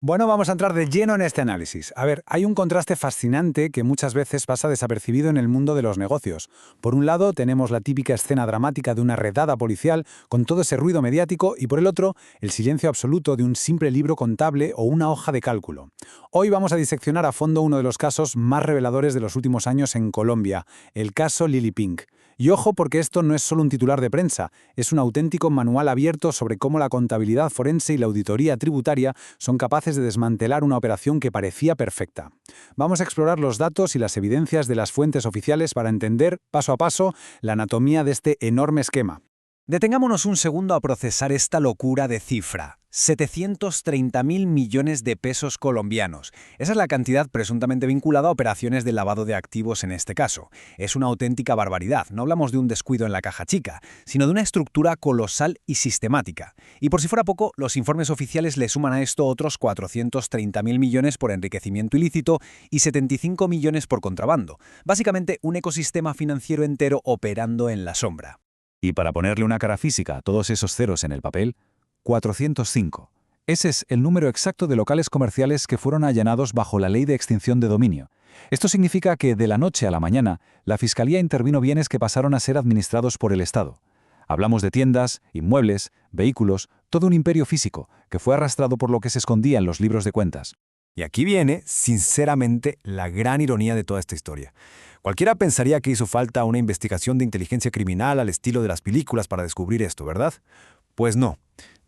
Bueno, vamos a entrar de lleno en este análisis. A ver, hay un contraste fascinante que muchas veces pasa desapercibido en el mundo de los negocios. Por un lado, tenemos la típica escena dramática de una redada policial con todo ese ruido mediático y por el otro, el silencio absoluto de un simple libro contable o una hoja de cálculo. Hoy vamos a diseccionar a fondo uno de los casos más reveladores de los últimos años en Colombia, el caso Lily Pink. Y ojo porque esto no es solo un titular de prensa, es un auténtico manual abierto sobre cómo la contabilidad forense y la auditoría tributaria son capaces de desmantelar una operación que parecía perfecta. Vamos a explorar los datos y las evidencias de las fuentes oficiales para entender, paso a paso, la anatomía de este enorme esquema. Detengámonos un segundo a procesar esta locura de cifra. 730.000 millones de pesos colombianos. Esa es la cantidad presuntamente vinculada a operaciones de lavado de activos en este caso. Es una auténtica barbaridad. No hablamos de un descuido en la caja chica, sino de una estructura colosal y sistemática. Y por si fuera poco, los informes oficiales le suman a esto otros 430.000 millones por enriquecimiento ilícito y 75 millones por contrabando. Básicamente, un ecosistema financiero entero operando en la sombra. Y para ponerle una cara física a todos esos ceros en el papel, 405. Ese es el número exacto de locales comerciales que fueron allanados bajo la ley de extinción de dominio. Esto significa que de la noche a la mañana, la Fiscalía intervino bienes que pasaron a ser administrados por el Estado. Hablamos de tiendas, inmuebles, vehículos, todo un imperio físico que fue arrastrado por lo que se escondía en los libros de cuentas. Y aquí viene, sinceramente, la gran ironía de toda esta historia. Cualquiera pensaría que hizo falta una investigación de inteligencia criminal al estilo de las películas para descubrir esto, ¿verdad? Pues no.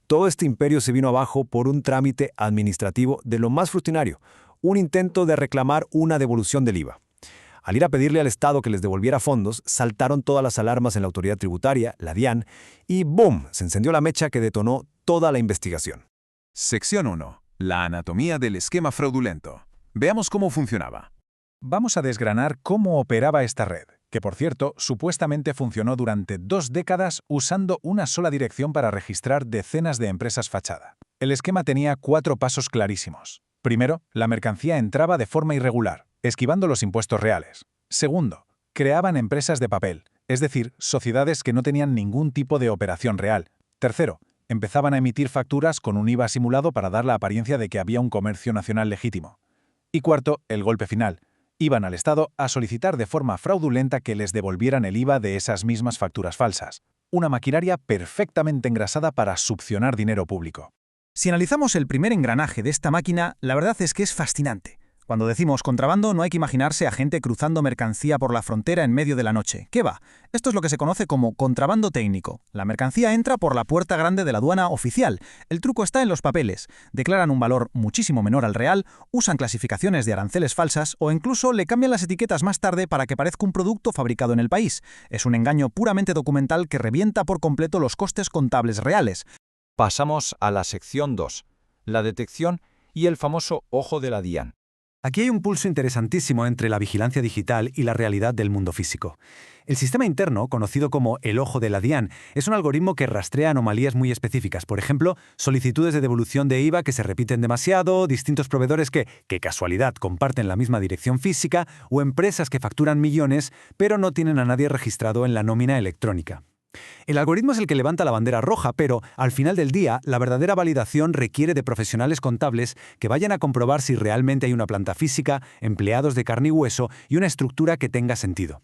Todo este imperio se vino abajo por un trámite administrativo de lo más rutinario, un intento de reclamar una devolución del IVA. Al ir a pedirle al Estado que les devolviera fondos, saltaron todas las alarmas en la autoridad tributaria, la DIAN, y ¡boom!, se encendió la mecha que detonó toda la investigación. Sección 1. La anatomía del esquema fraudulento. Veamos cómo funcionaba. Vamos a desgranar cómo operaba esta red, que por cierto, supuestamente funcionó durante 2 décadas usando una sola dirección para registrar decenas de empresas fachada. El esquema tenía 4 pasos clarísimos. Primero, la mercancía entraba de forma irregular, esquivando los impuestos reales. Segundo, creaban empresas de papel, es decir, sociedades que no tenían ningún tipo de operación real. Tercero, empezaban a emitir facturas con un IVA simulado para dar la apariencia de que había un comercio nacional legítimo. Y cuarto, el golpe final. Iban al Estado a solicitar de forma fraudulenta que les devolvieran el IVA de esas mismas facturas falsas. Una maquinaria perfectamente engrasada para succionar dinero público. Si analizamos el primer engranaje de esta máquina, la verdad es que es fascinante. Cuando decimos contrabando, no hay que imaginarse a gente cruzando mercancía por la frontera en medio de la noche. ¿Qué va? Esto es lo que se conoce como contrabando técnico. La mercancía entra por la puerta grande de la aduana oficial. El truco está en los papeles. Declaran un valor muchísimo menor al real, usan clasificaciones de aranceles falsas o incluso le cambian las etiquetas más tarde para que parezca un producto fabricado en el país. Es un engaño puramente documental que revienta por completo los costes contables reales. Pasamos a la sección 2, la detección y el famoso ojo de la DIAN. Aquí hay un pulso interesantísimo entre la vigilancia digital y la realidad del mundo físico. El sistema interno, conocido como el ojo de la DIAN, es un algoritmo que rastrea anomalías muy específicas. Por ejemplo, solicitudes de devolución de IVA que se repiten demasiado, distintos proveedores que casualidad, comparten la misma dirección física, o empresas que facturan millones, pero no tienen a nadie registrado en la nómina electrónica. El algoritmo es el que levanta la bandera roja, pero, al final del día, la verdadera validación requiere de profesionales contables que vayan a comprobar si realmente hay una planta física, empleados de carne y hueso y una estructura que tenga sentido.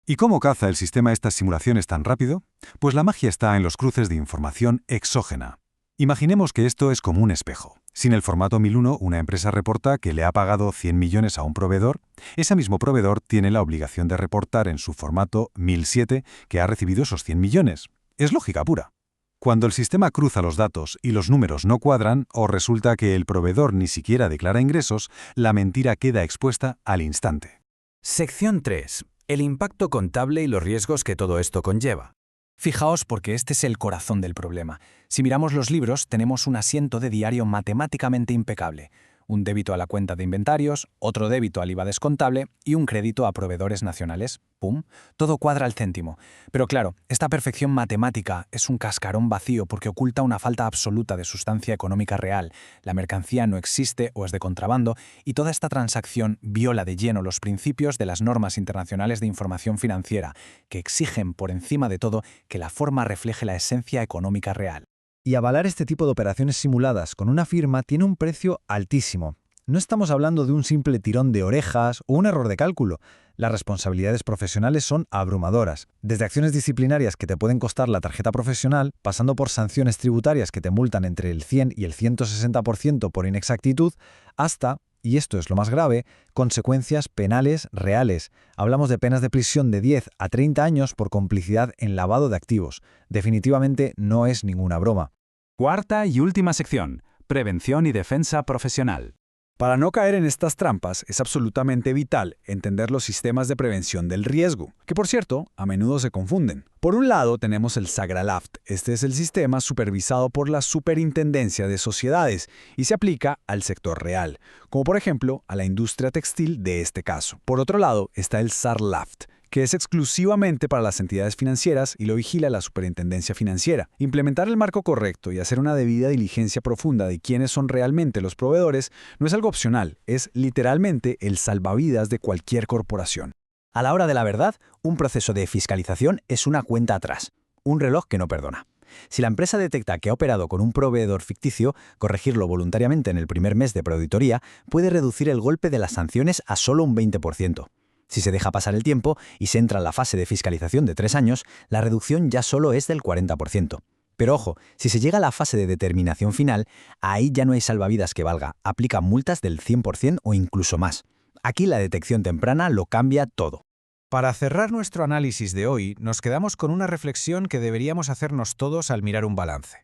¿Y cómo caza el sistema estas simulaciones tan rápido? Pues la magia está en los cruces de información exógena. Imaginemos que esto es como un espejo. Si en el formato 1001 una empresa reporta que le ha pagado 100 millones a un proveedor, ese mismo proveedor tiene la obligación de reportar en su formato 1007 que ha recibido esos 100 millones. Es lógica pura. Cuando el sistema cruza los datos y los números no cuadran, o resulta que el proveedor ni siquiera declara ingresos, la mentira queda expuesta al instante. Sección 3. El impacto contable y los riesgos que todo esto conlleva. Fijaos porque este es el corazón del problema. Si miramos los libros, tenemos un asiento de diario matemáticamente impecable. Un débito a la cuenta de inventarios, otro débito al IVA descontable y un crédito a proveedores nacionales. ¡Pum! Todo cuadra al céntimo. Pero claro, esta perfección matemática es un cascarón vacío porque oculta una falta absoluta de sustancia económica real. La mercancía no existe o es de contrabando y toda esta transacción viola de lleno los principios de las normas internacionales de información financiera, que exigen por encima de todo que la forma refleje la esencia económica real. Y avalar este tipo de operaciones simuladas con una firma tiene un precio altísimo. No estamos hablando de un simple tirón de orejas o un error de cálculo. Las responsabilidades profesionales son abrumadoras, desde acciones disciplinarias que te pueden costar la tarjeta profesional, pasando por sanciones tributarias que te multan entre el 100 y el 160% por inexactitud, hasta, y esto es lo más grave, consecuencias penales reales. Hablamos de penas de prisión de 10 a 30 años por complicidad en lavado de activos. Definitivamente no es ninguna broma. Cuarta y última sección: prevención y defensa profesional. Para no caer en estas trampas, es absolutamente vital entender los sistemas de prevención del riesgo, que por cierto, a menudo se confunden. Por un lado tenemos el SagraLaft. Este es el sistema supervisado por la Superintendencia de Sociedades y se aplica al sector real, como por ejemplo a la industria textil de este caso. Por otro lado está el SARLaft, que es exclusivamente para las entidades financieras y lo vigila la Superintendencia Financiera. Implementar el marco correcto y hacer una debida diligencia profunda de quiénes son realmente los proveedores no es algo opcional, es literalmente el salvavidas de cualquier corporación. A la hora de la verdad, un proceso de fiscalización es una cuenta atrás, un reloj que no perdona. Si la empresa detecta que ha operado con un proveedor ficticio, corregirlo voluntariamente en el primer mes de preauditoría puede reducir el golpe de las sanciones a solo un 20%. Si se deja pasar el tiempo y se entra en la fase de fiscalización de 3 años, la reducción ya solo es del 40%. Pero ojo, si se llega a la fase de determinación final, ahí ya no hay salvavidas que valga, aplica multas del 100% o incluso más. Aquí la detección temprana lo cambia todo. Para cerrar nuestro análisis de hoy, nos quedamos con una reflexión que deberíamos hacernos todos al mirar un balance.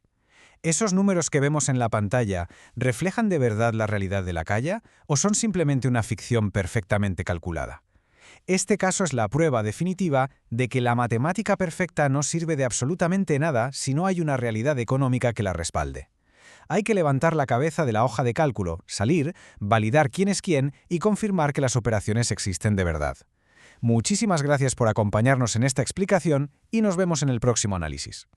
¿Esos números que vemos en la pantalla reflejan de verdad la realidad de la calle o son simplemente una ficción perfectamente calculada? Este caso es la prueba definitiva de que la matemática perfecta no sirve de absolutamente nada si no hay una realidad económica que la respalde. Hay que levantar la cabeza de la hoja de cálculo, salir, validar quién es quién y confirmar que las operaciones existen de verdad. Muchísimas gracias por acompañarnos en esta explicación y nos vemos en el próximo análisis.